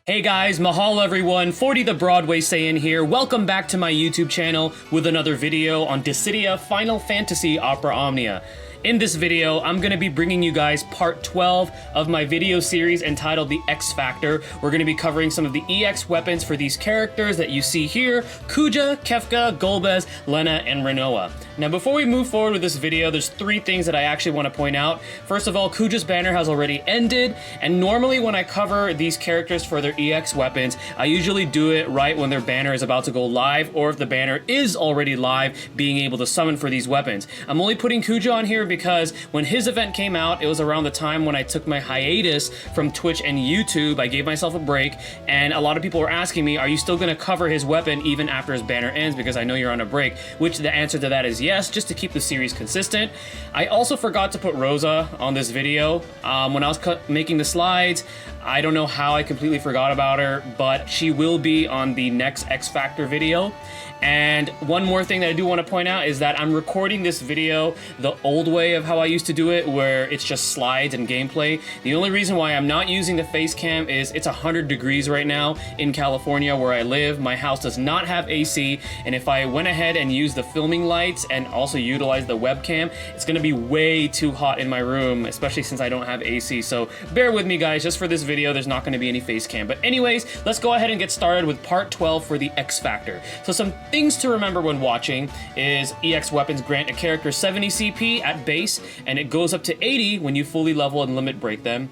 Hey guys, mahalo everyone, 40 the Broadway Saiyan here. Welcome back to my YouTube channel with another video on Dissidia Final Fantasy Opera Omnia. In this video, I'm going to be bringing you guys part 12 of my video series entitled The X Factor. We're going to be covering some of the EX weapons for these characters that you see here: Kuja, Kefka, Golbez, Lenna, and Rinoa. Now before we move forward with this video, there's three things that I actually want to point out. First of all, Kuja's banner has already ended, and normally when I cover these characters for their EX weapons, I usually do it right when their banner is about to go live, or if the banner is already live, being able to summon for these weapons. I'm only putting Kuja on here because when his event came out, it was around the time when I took my hiatus from Twitch and YouTube. I gave myself a break, and a lot of people were asking me, are you still going to cover his weapon even after his banner ends, because I know you're on a break, which the answer to that is yes, just to keep the series consistent. I also forgot to put Rosa on this video. When I was making the slides, I don't know how I completely forgot about her, but she will be on the next X Factor video. And one more thing that I do want to point out is that I'm recording this video the old way of how I used to do it, where it's just slides and gameplay. The only reason why I'm not using the face cam is it's 100 degrees right now in California where I live. My house does not have AC, and if I went ahead and used the filming lights and also utilized the webcam, it's going to be way too hot in my room, especially since I don't have AC. So bear with me guys, just for this video there's not going to be any face cam. But anyways, let's go ahead and get started with part 12 for the X Factor. So some things to remember when watching is EX weapons grant a character 70 CP at base, and it goes up to 80 when you fully level and limit break them.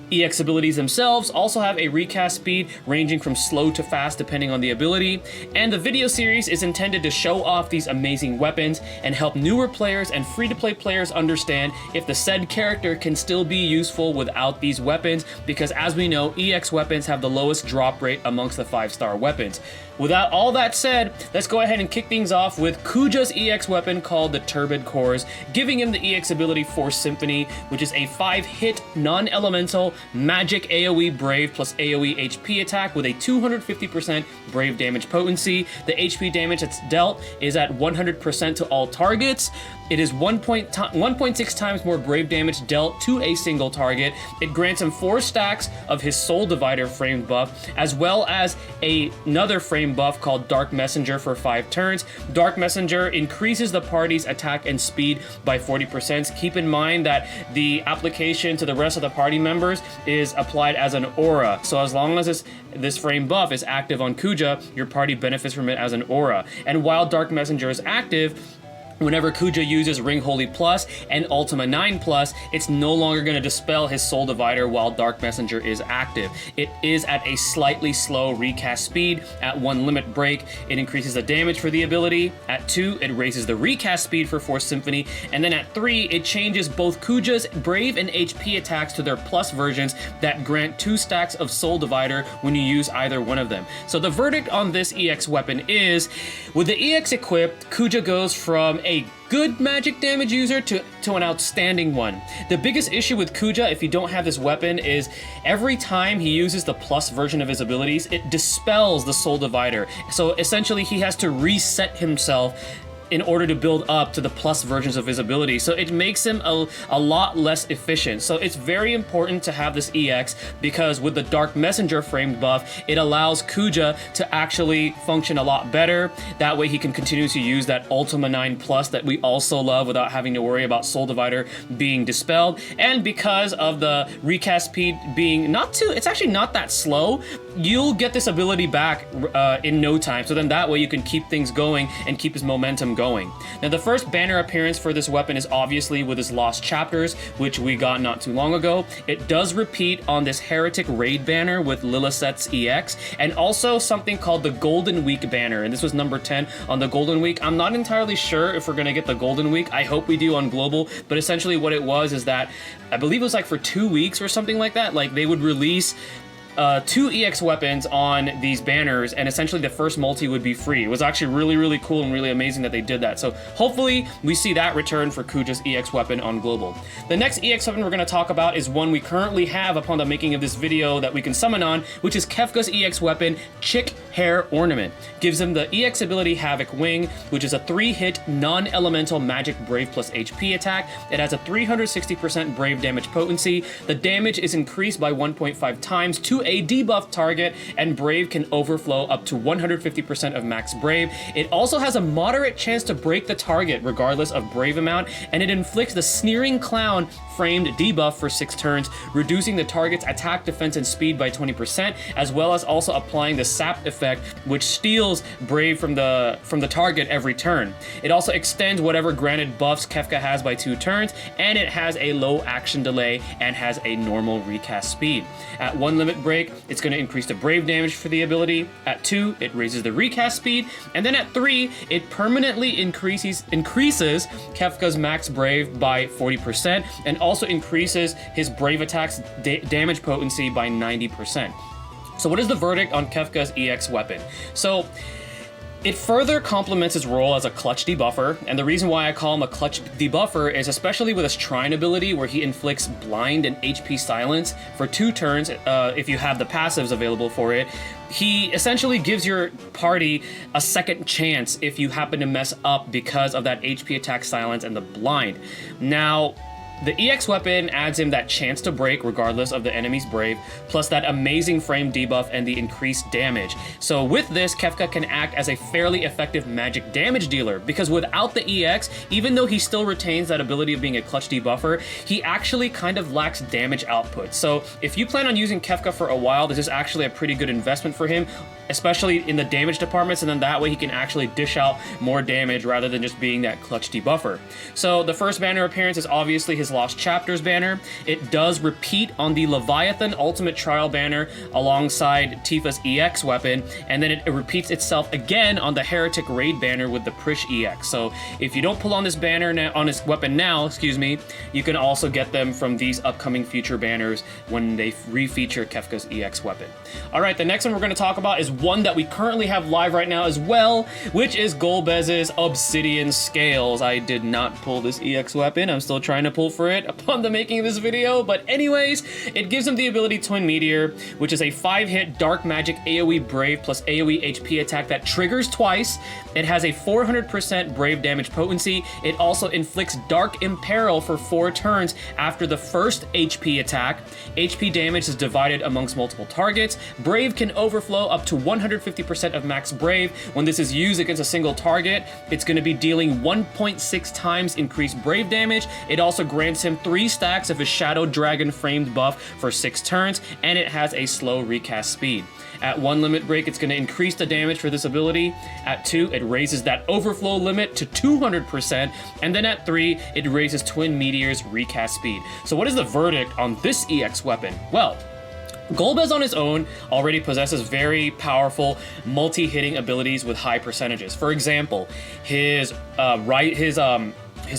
EX abilities themselves also have a recast speed ranging from slow to fast depending on the ability, and the video series is intended to show off these amazing weapons and help newer players and free-to-play players understand if the said character can still be useful without these weapons, because as we know, EX weapons have the lowest drop rate amongst the 5-star weapons. Without all that said, let's go ahead and kick things off with Kuja's EX weapon called the Turbid Cores, giving him the EX ability Force Symphony, which is a 5-hit non-elemental magic AoE Brave plus AoE HP attack with a 250% Brave damage potency. The HP damage that's dealt is at 100% to all targets. It is 1.6 times more Brave damage dealt to a single target. It grants him 4 stacks of his Soul Divider frame buff, as well as another frame buff called Dark Messenger for 5 turns. Dark Messenger increases the party's attack and speed by 40%. Keep in mind that the application to the rest of the party members is applied as an aura. So as long as this frame buff is active on Kuja, your party benefits from it as an aura. And while Dark Messenger is active, whenever Kuja uses Ring Holy Plus and Ultima 9 Plus, it's no longer going to dispel his Soul Divider while Dark Messenger is active. It is at a slightly slow recast speed. At 1 limit break, it increases the damage for the ability. At 2, it raises the recast speed for Force Symphony. And then at 3, it changes both Kuja's Brave and HP attacks to their plus versions that grant 2 stacks of Soul Divider when you use either one of them. So the verdict on this EX weapon is, with the EX equipped, Kuja goes from a good magic damage user to an outstanding one. The biggest issue with Kuja, if you don't have this weapon, is every time he uses the plus version of his abilities, it dispels the Soul Divider. So essentially he has to reset himself in order to build up to the plus versions of his ability. So it makes him a lot less efficient. So it's very important to have this EX, because with the Dark Messenger framed buff, it allows Kuja to actually function a lot better. That way he can continue to use that Ultima 9 Plus that we also love without having to worry about Soul Divider being dispelled. And because of the recast speed being it's actually not that slow, you'll get this ability back in no time. So then that way you can keep things going and keep his momentum going. Now the first banner appearance for this weapon is obviously with his Lost Chapters, which we got not too long ago. It does repeat on this Heretic Raid banner with Lilith's EX, and also something called the Golden Week banner, and this was number 10 on the Golden Week. I'm not entirely sure if we're gonna get the Golden Week. I hope we do on Global, but essentially what it was is that I believe it was like for 2 weeks or something like that, like they would release 2 EX weapons on these banners, and essentially the first multi would be free. It was actually really cool and really amazing that they did that. So hopefully we see that return for Kuja's EX weapon on Global. The next EX weapon we're going to talk about is one we currently have upon the making of this video that we can summon on, which is Kefka's EX weapon, Chick Hair Ornament. Gives him the EX ability Havoc Wing, which is a 3-hit non-elemental magic Brave plus HP attack. It has a 360% Brave damage potency. The damage is increased by 1.5 times to a debuff target, and Brave can overflow up to 150% of max Brave. It also has a moderate chance to break the target regardless of Brave amount, and it inflicts the Sneering Clown framed debuff for 6 turns, reducing the target's attack, defense, and speed by 20%, as well as also applying the Sap effect, which steals Brave from the target every turn. It also extends whatever granted buffs Kefka has by 2 turns, and it has a low action delay and has a normal recast speed. At 1 limit break, it's going to increase the Brave damage for the ability. At 2, it raises the recast speed, and then at 3, it permanently increases Kefka's max Brave by 40%, and also increases his Brave attack's damage potency by 90%. So what is the verdict on Kefka's EX weapon? So it further complements his role as a clutch debuffer, and the reason why I call him a clutch debuffer is especially with his Shrine ability, where he inflicts blind and HP silence for 2 turns if you have the passives available for it. He essentially gives your party a second chance if you happen to mess up because of that HP attack silence and the blind. Now, the EX weapon adds him that chance to break regardless of the enemy's Brave, plus that amazing frame debuff and the increased damage. So with this, Kefka can act as a fairly effective magic damage dealer, because without the EX, even though he still retains that ability of being a clutch debuffer, he actually kind of lacks damage output. So if you plan on using Kefka for a while, this is actually a pretty good investment for him, especially in the damage departments, and then that way he can actually dish out more damage rather than just being that clutch debuffer. So the first banner appearance is obviously his Lost Chapters banner. It does repeat on the Leviathan Ultimate Trial banner alongside Tifa's EX weapon, and then it repeats itself again on the Heretic Raid banner with the Prish EX. So if you don't pull on this banner now, on his weapon now, you can also get them from these upcoming future banners when they refeature Kefka's EX weapon. All right, the next one we're going to talk about is one that we currently have live right now as well, which is Golbez's Obsidian Scales. I did not pull this EX weapon. I'm still trying to pull for it upon the making of this video, but anyways, it gives him the ability Twin Meteor, which is a 5-hit dark magic AoE Brave plus AoE HP attack that triggers twice. It has a 400% Brave damage potency. It also inflicts Dark Imperil for 4 turns after the first HP attack. HP damage is divided amongst multiple targets. Brave can overflow up to 150% of max Brave. When this is used against a single target, it's going to be dealing 1.6 times increased Brave damage. It also grants him 3 stacks of his Shadow Dragon framed buff for 6 turns, and it has a slow recast speed. At 1 limit break, it's going to increase the damage for this ability. At 2, it raises that overflow limit to 200%, and then at 3, it raises Twin Meteor's recast speed. So what is the verdict on this EX weapon? Well, Golbez on his own already possesses very powerful multi-hitting abilities with high percentages. For example, his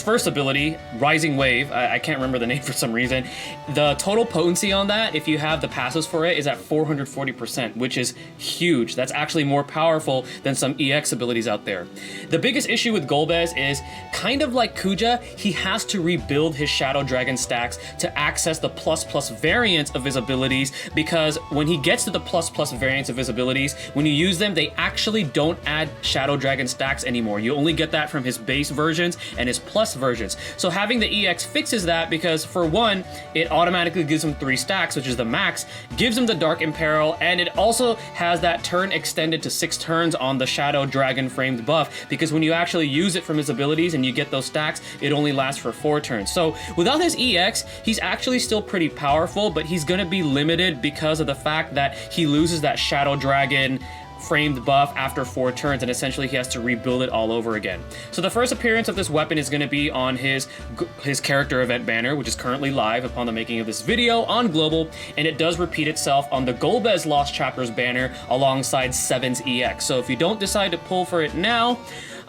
first ability, Rising Wave, I can't remember the name for some reason, the total potency on that, if you have the passives for it, is at 440%, which is huge. That's actually more powerful than some EX abilities out there. The biggest issue with Golbez is, kind of like Kuja, he has to rebuild his Shadow Dragon stacks to access the plus variants of his abilities, because when he gets to the plus variants of his abilities, when you use them, they actually don't add Shadow Dragon stacks anymore. You only get that from his base versions and his plus versions. So having the EX fixes that, because for one, it automatically gives him 3 stacks, which is the max, gives him the Dark Imperil, and it also has that turn extended to 6 turns on the Shadow Dragon framed buff, because when you actually use it from his abilities and you get those stacks, it only lasts for 4 turns. So without his EX, he's actually still pretty powerful, but he's gonna be limited because of the fact that he loses that Shadow Dragon framed buff after 4 turns, and essentially he has to rebuild it all over again. So the first appearance of this weapon is going to be on his character event banner, which is currently live upon the making of this video on global, and it does repeat itself on the Golbez Lost Chapters banner alongside 7's EX. So if you don't decide to pull for it now,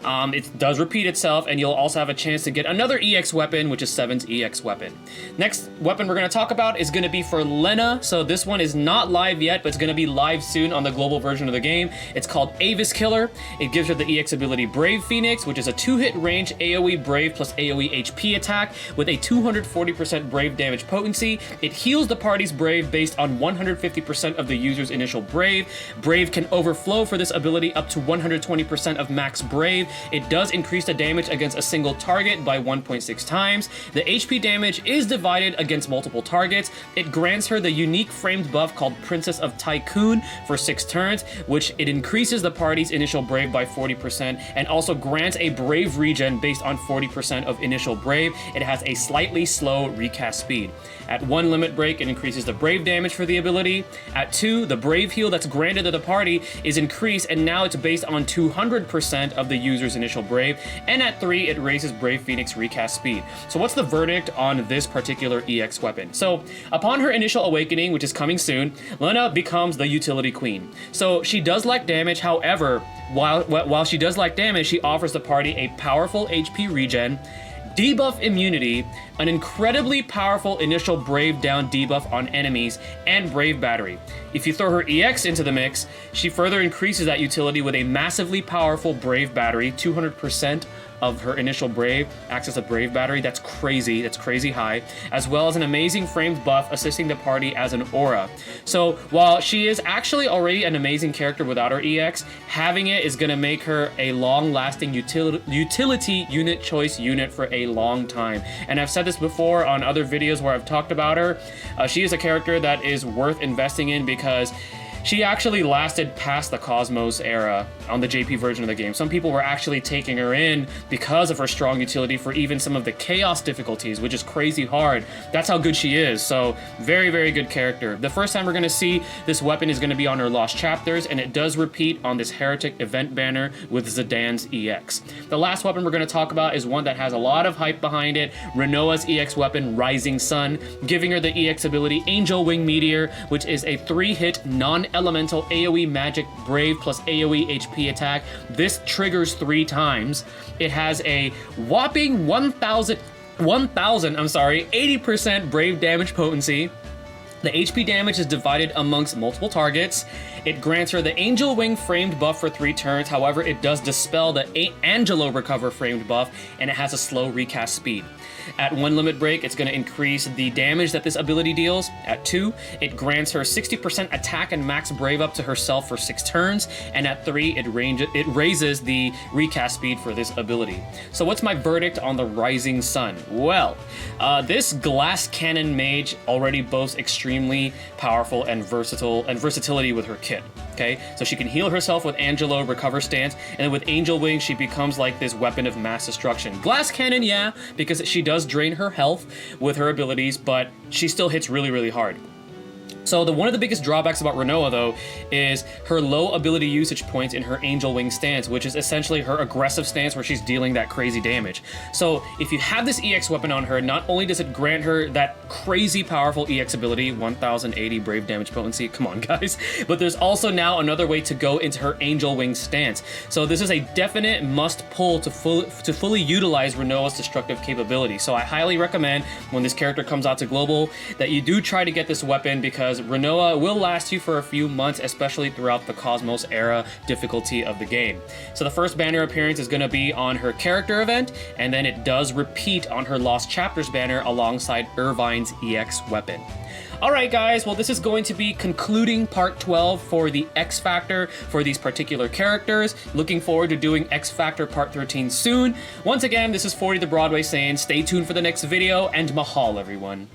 it does repeat itself, and you'll also have a chance to get another EX weapon, which is 7's EX weapon. Next weapon we're going to talk about is going to be for Lenna. So this one is not live yet, but it's going to be live soon on the global version of the game. It's called Avis Killer. It gives her the EX ability Brave Phoenix, which is a 2-hit range AoE Brave plus AoE HP attack with a 240% Brave damage potency. It heals the party's Brave based on 150% of the user's initial Brave. Brave can overflow for this ability up to 120% of max Brave. brave. It does increase the damage against a single target by 1.6 times. The HP damage is divided against multiple targets. It grants her the unique framed buff called Princess of Tycoon for 6 turns, which it increases the party's initial brave by 40% and also grants a brave regen based on 40% of initial brave. It has a slightly slow recast speed. At 1 limit break, it increases the brave damage for the ability. At 2, the brave heal that's granted to the party is increased, and now it's based on 200% of the user's initial brave. And at 3, it raises Brave Phoenix recast speed. So what's the verdict on this particular EX weapon? So upon her initial awakening, which is coming soon, Lenna becomes the utility queen. So she does lack damage, however, while she does lack damage, she offers the party a powerful HP regen, debuff immunity, an incredibly powerful initial brave down debuff on enemies, and brave battery. If you throw her EX into the mix, she further increases that utility with a massively powerful brave battery, 200% of her initial brave acts as a brave battery. That's crazy high, as well as an amazing framed buff assisting the party as an aura. So while she is actually already an amazing character without her EX, having it is going to make her a long-lasting utility unit choice unit for a long time. And I've said this before on other videos where I've talked about her. She is a character that is worth investing in because she actually lasted past the Cosmos era on the JP version of the game. Some people were actually taking her in because of her strong utility for even some of the Chaos difficulties, which is crazy hard. That's how good she is. So very good character. The first time we're going to see this weapon is going to be on her Lost Chapters, and it does repeat on this Heretic event banner with Zidane's EX. The last weapon we're going to talk about is one that has a lot of hype behind it, Rinoa's EX weapon, Rising Sun, giving her the EX ability Angel Wing Meteor, which is a 3-hit non-elemental AoE magic brave plus AoE HP attack. This triggers 3 times. It has a whopping 80% brave damage potency. The HP damage is divided amongst multiple targets. It grants her the Angel Wing framed buff for 3 turns. However, it does dispel the Angelo Recover framed buff, and it has a slow recast speed. At 1 limit break, it's going to increase the damage that this ability deals. At 2, it grants her 60% attack and max brave up to herself for 6 turns. And at 3, it raises the recast speed for this ability. So what's my verdict on the Rising Sun? Well, this glass cannon mage already boasts extremely powerful and versatility with her kit. Okay, so she can heal herself with Angelo Recover stance, and then with Angel Wing, she becomes like this weapon of mass destruction. Glass cannon, yeah, because she does drain her health with her abilities, but she still hits really hard. So one of the biggest drawbacks about Rinoa, though, is her low ability usage points in her Angel Wing stance, which is essentially her aggressive stance where she's dealing that crazy damage. So if you have this EX weapon on her, not only does it grant her that crazy powerful EX ability, 1080 brave damage potency, come on guys, but there's also now another way to go into her Angel Wing stance. So this is a definite must pull to fully utilize Rinoa's destructive capability. So I highly recommend when this character comes out to global that you do try to get this weapon, because Rinoa will last you for a few months, especially throughout the Cosmos era difficulty of the game. So the first banner appearance is going to be on her character event, and then it does repeat on her Lost Chapters banner alongside Irvine's EX weapon. Alright guys, well this is going to be concluding part 12 for the X Factor for these particular characters. Looking forward to doing X Factor part 13 soon. Once again, this is 40 the Broadway saying stay tuned for the next video, and mahal everyone.